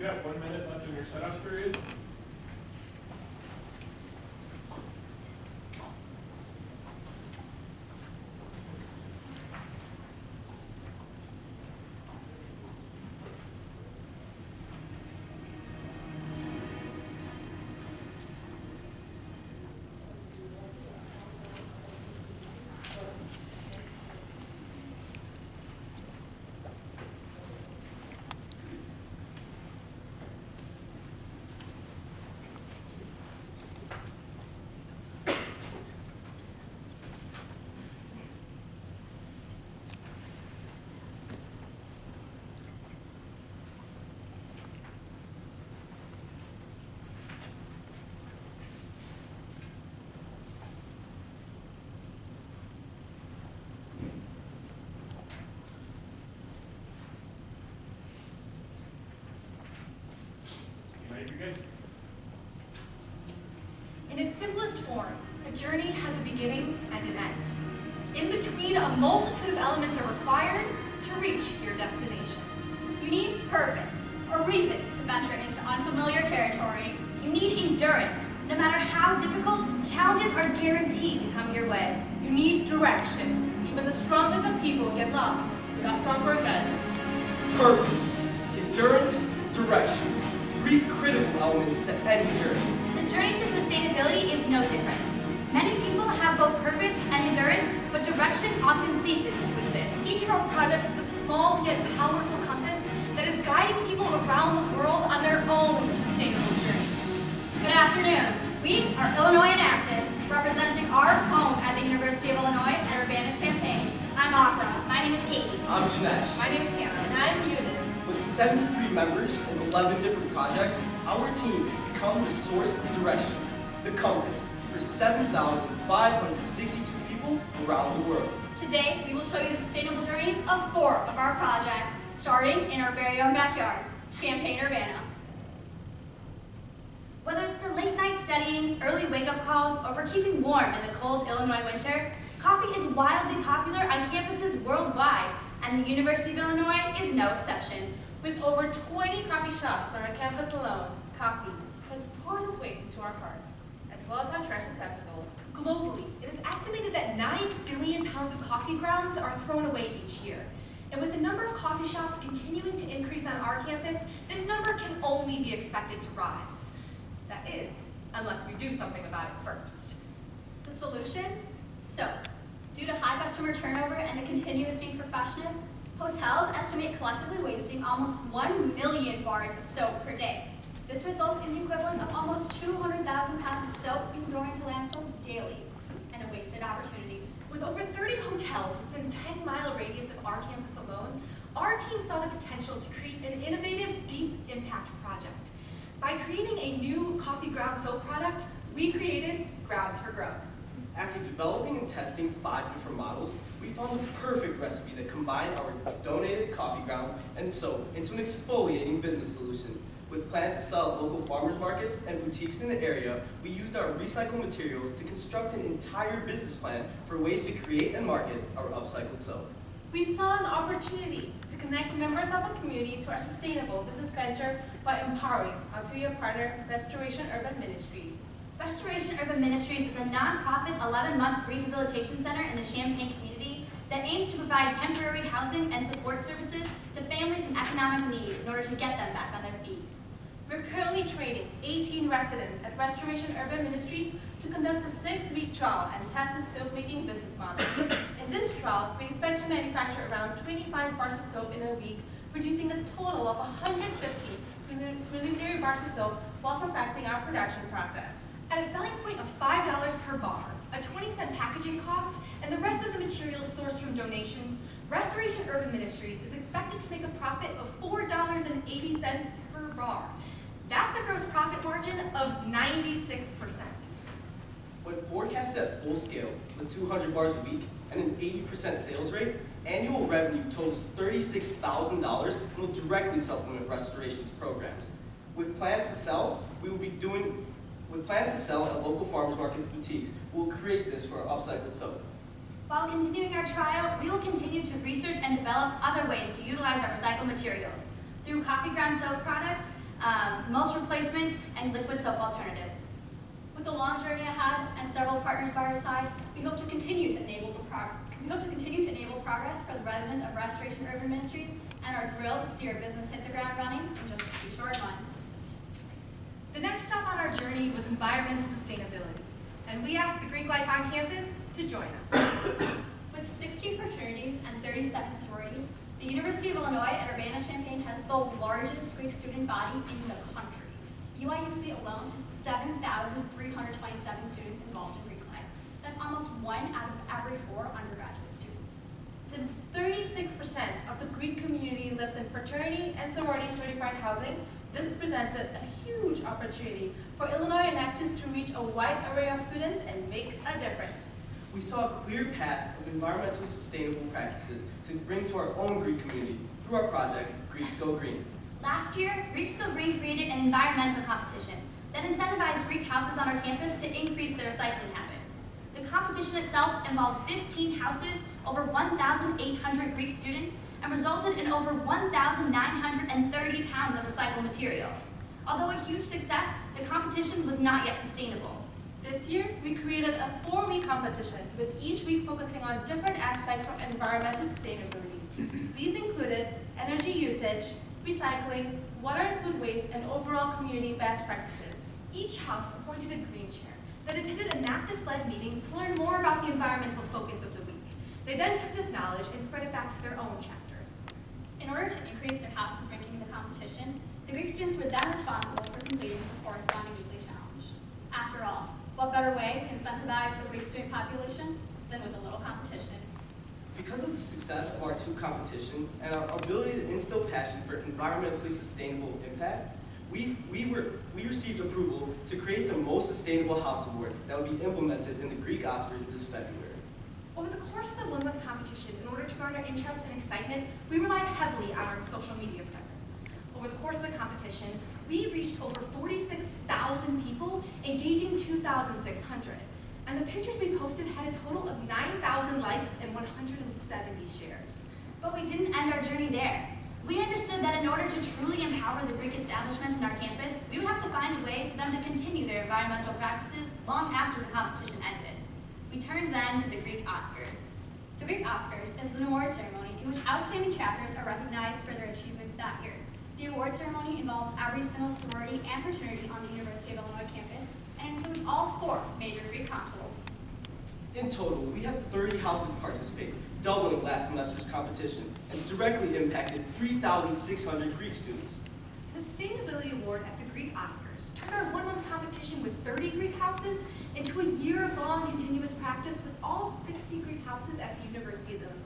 You have 1 minute left in your setup period. In its simplest form, a journey has a beginning and an end. In between, a multitude of elements are required to reach your destination. You need purpose, a reason to venture into unfamiliar territory. You need endurance. No matter how difficult, challenges are guaranteed to come your way. You need direction. Even the strongest of people get lost without proper guidance. Purpose, endurance, direction. 3 critical elements to any journey. The journey to sustainability is no different. Many people have both purpose and endurance, but direction often ceases to exist. Each of our projects is a small yet powerful compass that is guiding people around the world on their own sustainable journeys. Good afternoon. We are Illinois Enactus, representing our home at the University of Illinois at Urbana-Champaign. I'm Afra. My name is Katie. I'm Janesh. My name is Hannah. And I'm Eunice. With 73 members and 11 different projects, our team has become the source of direction, the compass, for 7,562 people around the world. Today, we will show you the sustainable journeys of 4 of our projects, starting in our very own backyard, Champaign-Urbana. Whether it's for late night studying, early wake-up calls, or for keeping warm in the cold Illinois winter, coffee is wildly popular on campuses worldwide, and the University of Illinois is no exception. With over 20 coffee shops on our campus alone, coffee has poured its way into our hearts, as well as our trash receptacles. Globally, it is estimated that 9 billion pounds of coffee grounds are thrown away each year. And with the number of coffee shops continuing to increase on our campus, this number can only be expected to rise. That is, unless we do something about it first. The solution? Soap. Due to high customer turnover and the continuous need for freshness, hotels estimate collectively wasting almost 1 million bars of soap per day. This results in the equivalent of almost 200,000 pounds of soap being thrown into landfills daily, and a wasted opportunity. With over 30 hotels within a 10-mile radius of our campus alone, our team saw the potential to create an innovative, deep impact project. By creating a new coffee ground soap product, we created Grounds for Growth. After developing and testing 5 different models, we found the perfect recipe that combined our donated coffee grounds and soap into an exfoliating business solution. With plans to sell at local farmers markets and boutiques in the area, we used our recycled materials to construct an entire business plan for ways to create and market our upcycled soap. We saw an opportunity to connect members of a community to our sustainable business venture by empowering our 2-year partner, Restoration Urban Ministries. Restoration Urban Ministries is a nonprofit 11-month rehabilitation center in the Champaign community that aims to provide temporary housing and support services to families in economic need in order to get them back on their feet. We're currently training 18 residents at Restoration Urban Ministries to conduct a 6-week trial and test the soap-making business model. In this trial, we expect to manufacture around 25 bars of soap in a week, producing a total of 150 preliminary bars of soap while perfecting our production process. At a selling point of $5 per bar, a 20-cent packaging cost, and the rest of the materials sourced from donations, Restoration Urban Ministries is expected to make a profit of $4.80 per bar. That's a gross profit margin of 96%. When forecasted at full scale, with 200 bars a week and an 80% sales rate, annual revenue totals $36,000 and will directly supplement Restoration's programs. With plans to sell at local farmers markets and boutiques, we'll create this for our upcycled soap. While continuing our trial, we will continue to research and develop other ways to utilize our recycled materials. Through coffee ground soap products, mulch replacement, and liquid soap alternatives. With a long journey ahead and several partners by our side, we hope to continue to enable progress for the residents of Restoration Urban Ministries and are thrilled to see our business hit the ground running in just a few short months. The next stop on our journey was environmental sustainability, and we asked the Greek life on campus to join us. With 60 fraternities and 37 sororities, the University of Illinois at Urbana-Champaign has the largest Greek student body in the country. UIUC alone has 7,327 students involved in Greek life. That's almost 1 out of every 4 undergraduate students. Since 36% of the Greek community lives in fraternity and sorority certified housing, this presented a huge opportunity for Illinois Enactus to reach a wide array of students and make a difference. We saw a clear path of environmentally sustainable practices to bring to our own Greek community through our project, Greeks Go Green. Last year, Greeks Go Green created an environmental competition that incentivized Greek houses on our campus to increase their recycling habits. The competition itself involved 15 houses, over 1,800 Greek students, and resulted in over 1,930 pounds of recycled material. Although a huge success, the competition was not yet sustainable. This year, we created a 4-week competition, with each week focusing on different aspects of environmental sustainability. These included energy usage, recycling, water and food waste, and overall community best practices. Each house appointed a green chair that attended Enactus-led meetings to learn more about the environmental focus of the week. They then took this knowledge and spread it back to their own chapters. In order to increase their house's ranking in the competition, the Greek students were then responsible for completing the corresponding weekly challenge. After all, what better way to incentivize the Greek student population than with a little competition? Because of the success of our 2 competition and our ability to instill passion for environmentally sustainable impact, we received approval to create the Most Sustainable House Award that will be implemented in the Greek Oscars this February. Over the course of the one-month competition, in order to garner interest and excitement, we relied heavily on our social media presence. Over the course of the competition, we reached over 46,000 people, engaging 2,600. And the pictures we posted had a total of 9,000 likes and 170 shares. But we didn't end our journey there. We understood that in order to truly empower the Greek establishments in our campus, we would have to find a way for them to continue their environmental practices long after the competition ended. We turned then to the Greek Oscars. The Greek Oscars is an award ceremony in which outstanding chapters are recognized for their achievements that year. The award ceremony involves every single sorority and fraternity on the University of Illinois campus and includes all 4 major Greek consuls. In total, we had 30 houses participate, doubling last semester's competition, and directly impacted 3,600 Greek students. The Sustainability Award at the Greek Oscars turned our one-month competition with 30 Greek houses into a year-long continuous practice with all 60 Greek houses at the University of Illinois.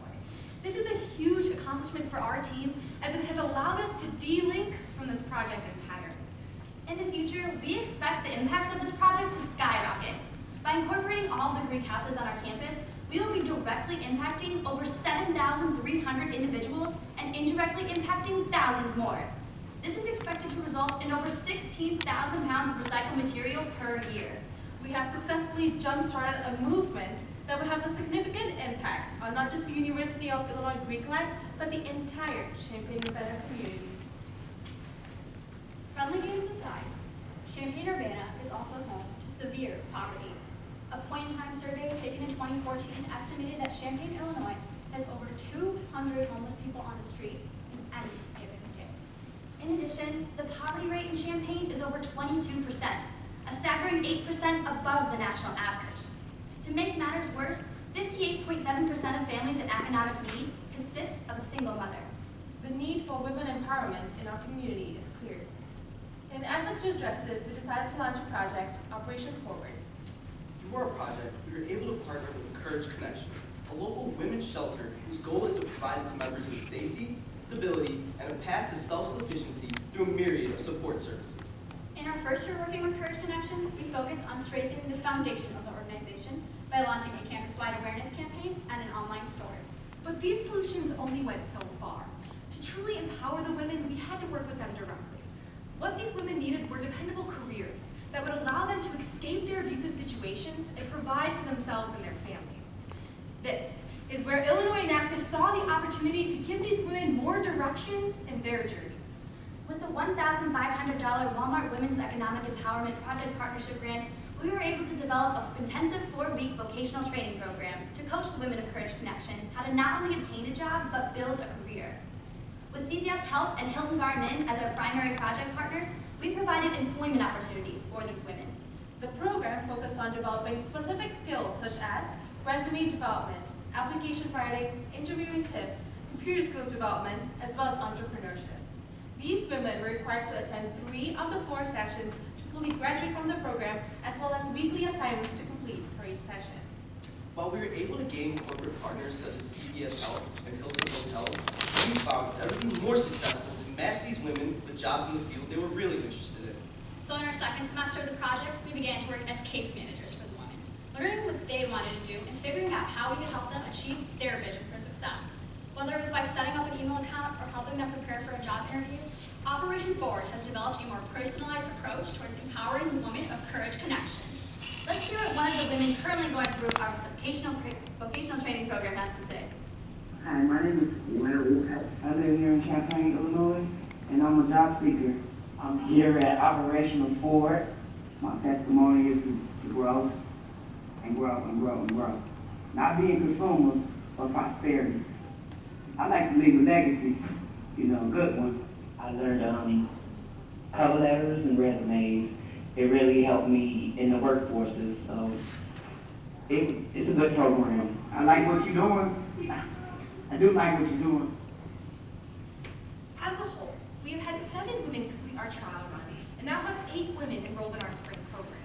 This is a huge accomplishment for our team, as it has allowed us to de-link from this project entirely. In the future, we expect the impacts of this project to skyrocket. By incorporating all of the Greek houses on our campus, we will be directly impacting over 7,300 individuals and indirectly impacting thousands more. This is expected to result in over 16,000 pounds of recycled material per year. We have successfully jump-started a movement that will have a significant impact on not just the University of Illinois Greek life, but the entire Champaign-Urbana community. Friendly games aside, Champaign-Urbana is also home to severe poverty. A point-in-time survey taken in 2014 estimated that Champaign, Illinois has over 200 homeless people on the street in any given day. In addition, the poverty rate in Champaign is over 22%, a staggering 8% above the national average. To make matters worse, 58.7% of families in economic need consist of a single mother. The need for women empowerment in our community is clear. In an effort to address this, we decided to launch a project, Operation Forward. Through our project, we were able to partner with Courage Connection, a local women's shelter whose goal is to provide its members with safety, stability, and a path to self-sufficiency through a myriad of support services. In our first year working with Courage Connection, we focused on strengthening the foundation of the organization by launching a campus-wide awareness campaign and an online store. But these solutions only went so far. To truly empower the women, we had to work with them directly. What these women needed were dependable careers that would allow them to escape their abusive situations and provide for themselves and their families. This is where Illinois Enactus saw the opportunity to give these women more direction in their journeys. With the $1,500 Walmart Women's Economic Empowerment Project Partnership Grant, we were able to develop an intensive 4-week vocational training program to coach the women of Courage Connection how to not only obtain a job, but build a career. With CVS Help and Hilton Garden Inn as our primary project partners, we provided employment opportunities for these women. The program focused on developing specific skills such as resume development, application writing, interviewing tips, computer skills development, as well as entrepreneurship. These women were required to attend 3 of the 4 sessions to fully graduate from the program, as well as weekly assignments to complete for each session. While we were able to gain corporate partners such as CVS Health and Hilton Hotels, we found that it would be more successful to match these women with jobs in the field they were really interested in. So in our second semester of the project, we began to work as case managers for the women, learning what they wanted to do and figuring out how we could help them achieve their vision for success. Whether it was by setting up an email account or helping them prepare for a job interview, Operation Forward has developed a more personalized approach towards empowering women of Courage Connection. Let's hear what one of the women currently going through our vocational training program has to say. Hi, my name is Mary. I live here in Champaign, Illinois, and I'm a job seeker. I'm here at Operational Forward. My testimony is to grow and grow and grow and grow. Not being consumers, but prosperities. I like to leave a legacy, a good one. I learned cover letters and resumes. It really helped me in the workforces, so it's a good program. I like what you're doing. I do like what you're doing. As a whole, we have had 7 women complete our trial run and now have 8 women enrolled in our spring program.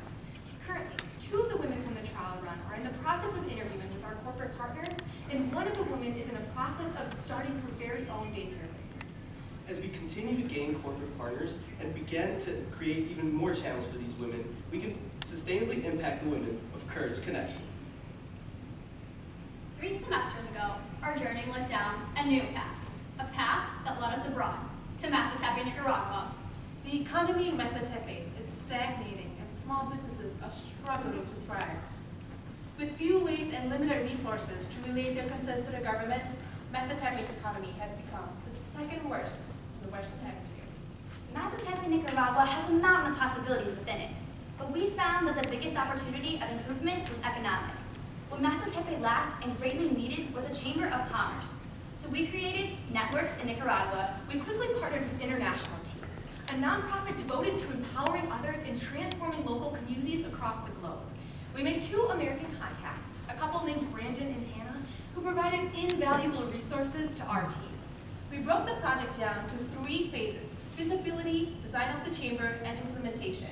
Currently, 2 of the women from the trial run are in the process of interviewing with our corporate partners, and one of the women is in the process of starting her very own daycare business. As we continue to gain corporate partners and begin to create even more channels for these women, we can sustainably impact the women of Courage Connection. 3 semesters ago, our journey led down a new path, a path that led us abroad to Mazatepe, Nicaragua. The economy in Mazatepe is stagnating and small businesses are struggling to thrive. With few ways and limited resources to relay their concerns to the government, Mazatepe's economy has become the 2nd worst in the Western Hemisphere. Mazatepe, Nicaragua has a mountain of possibilities within it, but we found that the biggest opportunity of improvement was economic. What Mazatepe lacked and greatly needed was a chamber of commerce. So we created Networks in Nicaragua. We quickly partnered with International Teams, a nonprofit devoted to empowering others and transforming local communities across the globe. We made 2 American contacts, a couple named Brandon and Hannah, who provided invaluable resources to our team. We broke the project down to 3 phases: feasibility, design of the chamber, and implementation.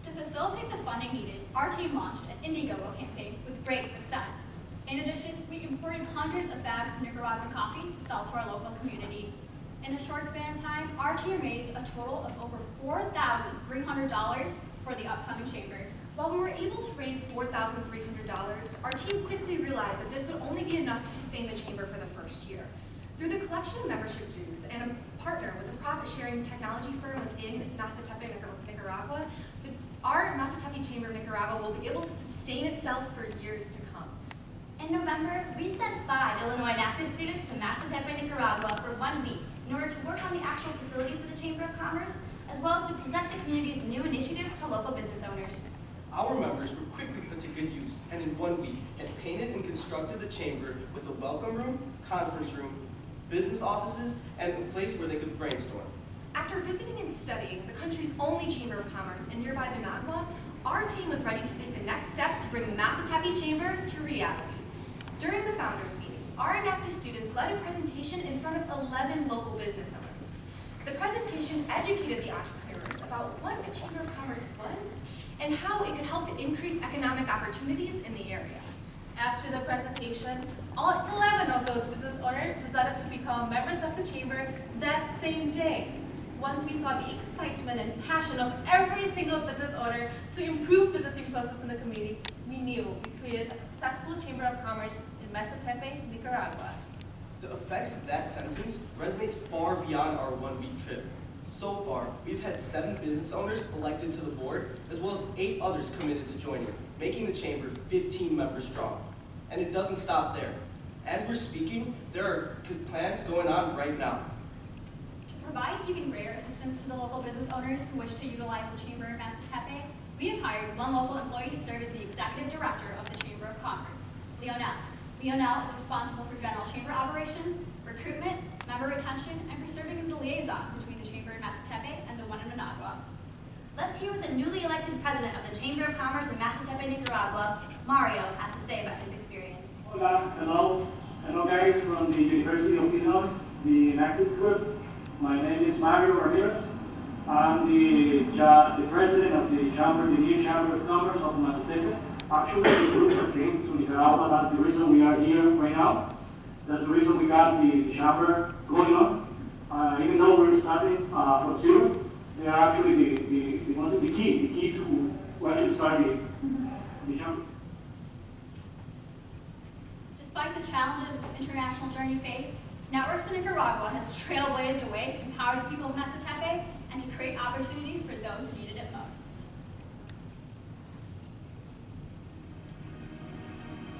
To facilitate the funding needed, our team launched an Indiegogo campaign with great success. In addition, we imported hundreds of bags of Nicaraguan coffee to sell to our local community. In a short span of time, our team raised a total of over $4,300 for the upcoming chamber. While we were able to raise $4,300, our team quickly realized that this would only be enough to sustain the chamber for the first year. Through the collection of membership dues and a partner with a profit-sharing technology firm within Mazatepe, Nicaragua, our Mazatepe Chamber of Nicaragua will be able to sustain itself for years to come. In November, we sent 5 Illinois Enactus students to Mazatepe, Nicaragua for 1 week in order to work on the actual facility for the Chamber of Commerce, as well as to present the community's new initiative to local business owners. Our members were quickly put to good use, and in 1 week had painted and constructed the chamber with a welcome room, conference room, business offices, and a place where they could brainstorm. After visiting and studying the country's only Chamber of Commerce in nearby Managua, our team was ready to take the next step to bring the Mazatepe Chamber to reality. During the founders meeting, our Enactus students led a presentation in front of 11 local business owners. The presentation educated the entrepreneurs about what a Chamber of Commerce was and how it could help to increase economic opportunities in the area. After the presentation, all 11 of those business owners decided to become members of the chamber that same day. Once we saw the excitement and passion of every single business owner to improve business resources in the community, we knew we created a successful Chamber of Commerce in Mazatepe, Nicaragua. The effects of that sentence resonates far beyond our 1-week trip. So far, we've had 7 business owners elected to the board, as well as 8 others committed to joining, making the chamber 15 members strong. And it doesn't stop there. As we're speaking, there are plans going on right now. To provide even greater assistance to the local business owners who wish to utilize the Chamber in Massatepe, we have hired one local employee to serve as the Executive Director of the Chamber of Commerce, Leonel. Leonel is responsible for general Chamber operations, recruitment, member retention, and for serving as the liaison between the Chamber in Massatepe and the one in Managua. Let's hear what the newly elected president of the Chamber of Commerce in Massatepe, Nicaragua, Mario, has to say about his experience. Hola, hello. Hello guys from the University of Illinois, the Enactus group. My name is Mario Ramirez. I'm the president of the Chamber, the new Chamber of Commerce of Massatepe. Actually, the group that came to Nicaragua, that's the reason we are here right now. That's the reason we got the Chamber going on. Even though we're starting from zero, they are actually the key to actually start the Chamber. Despite the challenges this international journey faced, Networks in Nicaragua has trailblazed a way to empower the people of Massatepe and to create opportunities for those who needed it most.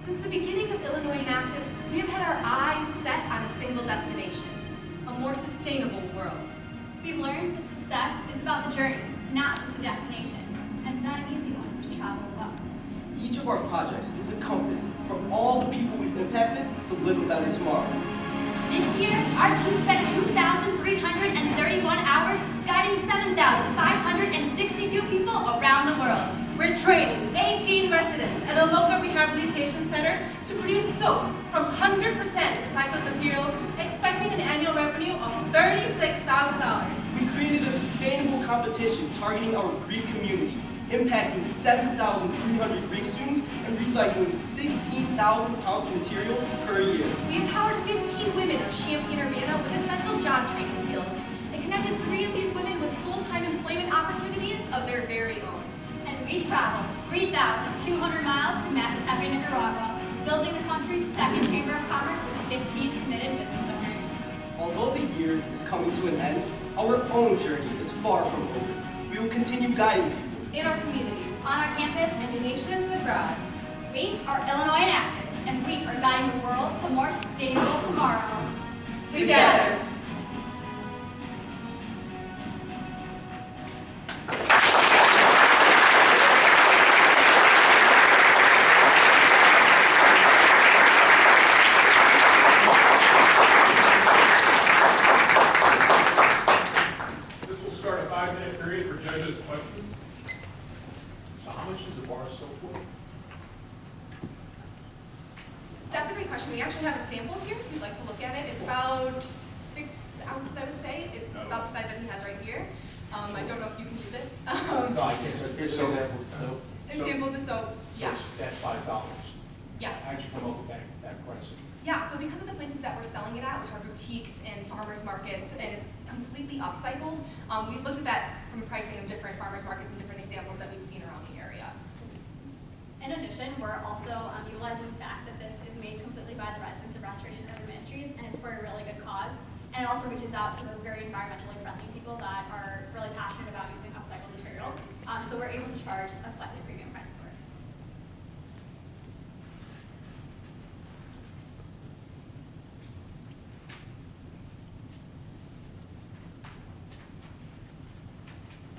Since the beginning of Illinois Enactus, we have had our eyes set on a single destination, a more sustainable world. We've learned that success is about the journey, not just the destination, and it's not an easy one to travel alone. Each of our projects is a compass for all the people we've impacted to live a better tomorrow. This year, our team spent 2,331 hours guiding 7,562 people around the world. We're training 18 residents at a local rehabilitation center to produce soap from 100% recycled materials, expecting an annual revenue of $36,000. We created a sustainable competition targeting our Greek community, impacting 7,300 Greek students and recycling 16,000 pounds of material per year. We empowered 15 women of Champaign-Urbana with essential job training skills and connected 3 of these women with full-time employment opportunities of their very own. And we traveled 3,200 miles to Massatepe, Nicaragua, building the country's second Chamber of Commerce with 15 committed business owners. Although the year is coming to an end, our own journey is far from over. We will continue guiding people In our community, On our campus, And the nations abroad. we are Illinois Enactus, and we are guiding the world to a more sustainable tomorrow. together. This will start a 5-minute period for judges' questions. So how much does a bar of soap weigh? That's a great question. We actually have a sample here if you'd like to look at it. It's about 6 ounces, I would say. It's about the size that he has right here. I don't know if you can use it. No, I can't. Here's an example. A sample of the soap, yeah, That's $5. yes. How'd you come up with that price? Yeah, so because of the places that we're selling it at, which are boutiques and farmers markets, and it's completely upcycled, we looked at that from pricing of different farmers markets and different examples that we've seen around the area. In addition, we're also utilizing the fact that this is made completely by the residents of Restoration Urban Ministries, and it's for a really good cause. And it also reaches out to those very environmentally friendly people that are really passionate about using upcycled materials. So we're able to charge a slightly premium price for it.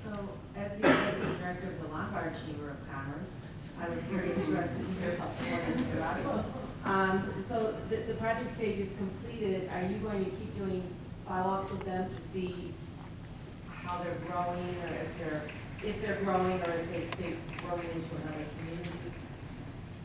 So, as the executive director of the Lombard Chamber of Commerce, I was very interested to hear about the one in Nicaragua. So the project stage is completed. Are you going to keep doing follow-ups with them to see how they're growing, or if they're growing, or if they've grown into another community?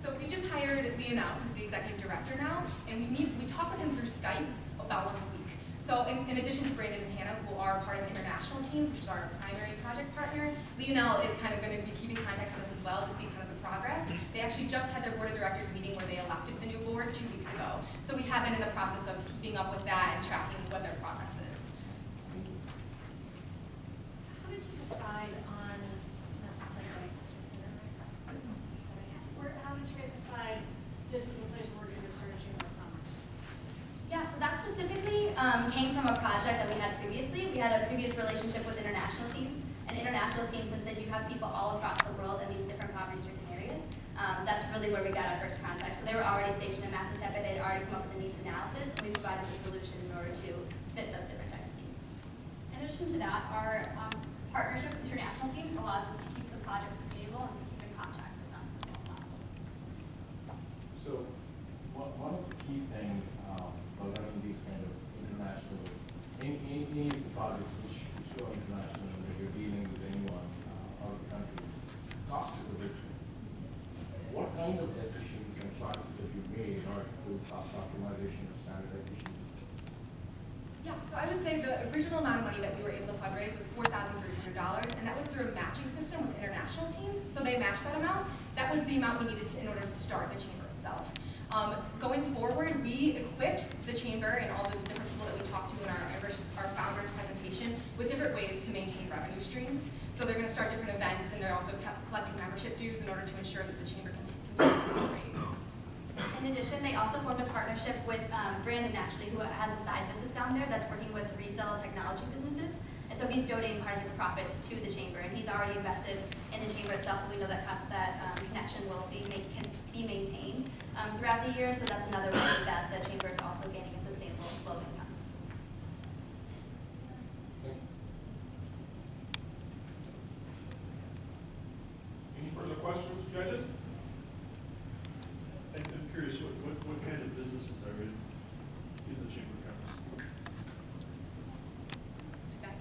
So we just hired Leonel, who's the executive director now, and we talk with him through Skype about once a week. So in addition to Brandon and Hannah, who are part of the international teams, which is our primary project partner, Leonel is kind of going to be keeping contact with us as well to see kind of the progress. They actually just had their board of directors meeting where they elected the new board 2 weeks ago. So we have been in the process of keeping up with that and tracking what their progress is. How did you decide on Massatepe? How did you guys decide this is the place where we're going to start a Chamber of Commerce? Yeah, so that specifically came from a project that we had previously. We had a previous relationship with international teams. And international teams, since they do have people all across the world in these different poverty-stricken areas, that's really where we got our first contact. So they were already stationed in Massatepe. They had already come up with a needs analysis, and we provided a solution in order to fit those different types of needs. In addition to that, our partnership with international teams allows us to keep the project sustainable and to keep in contact with them as much as possible. So, one of the key things for running these kind of international, any of the projects which go international, where you're dealing with anyone out of the country, cost is a big thing. What kind of decisions and choices have you made in order to do cost optimization or standardization? Yeah, so I would say the original amount of money that we were able to fundraise was $4,300, and that was through a matching system with international teams. So they matched that amount. That was the amount we needed in order to start the chamber itself. Going forward, we equipped the chamber and all the different people that we talked to in our founders presentation with different ways to maintain revenue streams. So they're going to start different events, and they're also collecting membership dues in order to ensure that the chamber continues to operate. In addition, they also formed a partnership with Brandon, actually, who has a side business down there that's working with resale technology businesses. And so he's donating part of his profits to the chamber, and he's already invested in the chamber itself, and we know that connection will can be maintained throughout the year. So that's another way that the chamber is also gaining a sustainable flow of income. Any further questions, judges? I'm curious, what kind of businesses are in the chamber of commerce?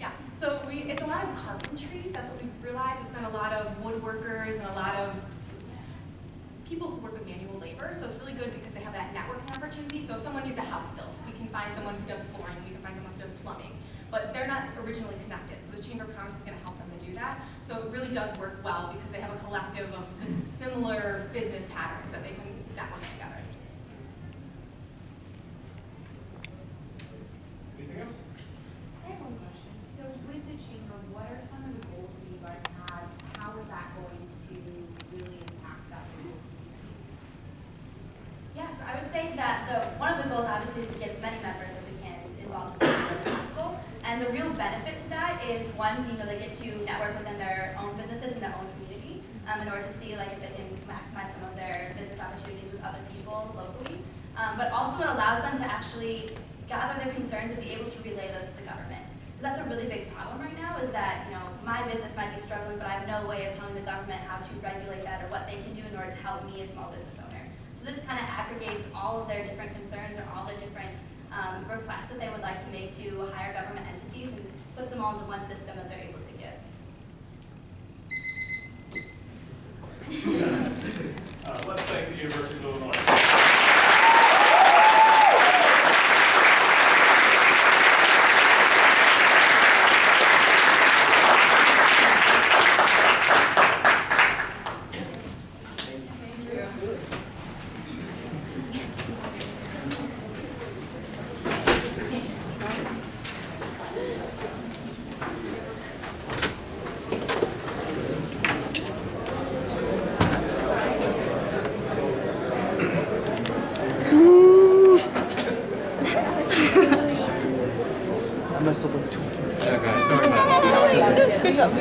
Yeah, so it's a lot of carpentry. That's what we've realized. It's been a lot of woodworkers and a lot of people who work with manual labor. So it's really good because they have that networking opportunity. So if someone needs a house built, we can find someone who does flooring, we can find someone who does plumbing. But they're not originally connected. So this Chamber of Commerce is going to help them to do that. So it really does work well because they have a collective of the similar business patterns that they can network together. Anything else? I have one question. So with the chamber, what are some of the goals that you guys have? How is that going to really impact that local community? Yeah, so I would say that one of the goals obviously is to get as many members as we can involved in the chamber as possible. And the real benefit to that is one, they get to network within their own businesses and their own community in order to see if they can maximize some of their business opportunities with other people locally. But also it allows them to actually gather their concerns and be able to relay those to the government. Because that's a really big problem right now is that, my business might be struggling, but I have no way of telling the government how to regulate that or what they can do in order to help me, a small business owner. So this kind of aggregates all of their different concerns or all their different requests that they would like to make to higher government entities and puts them all into one system that they're able to give. Let's thank the University of Illinois.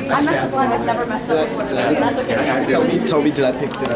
I messed up one I've never messed up before. That's okay. Tell me, did I pick it up?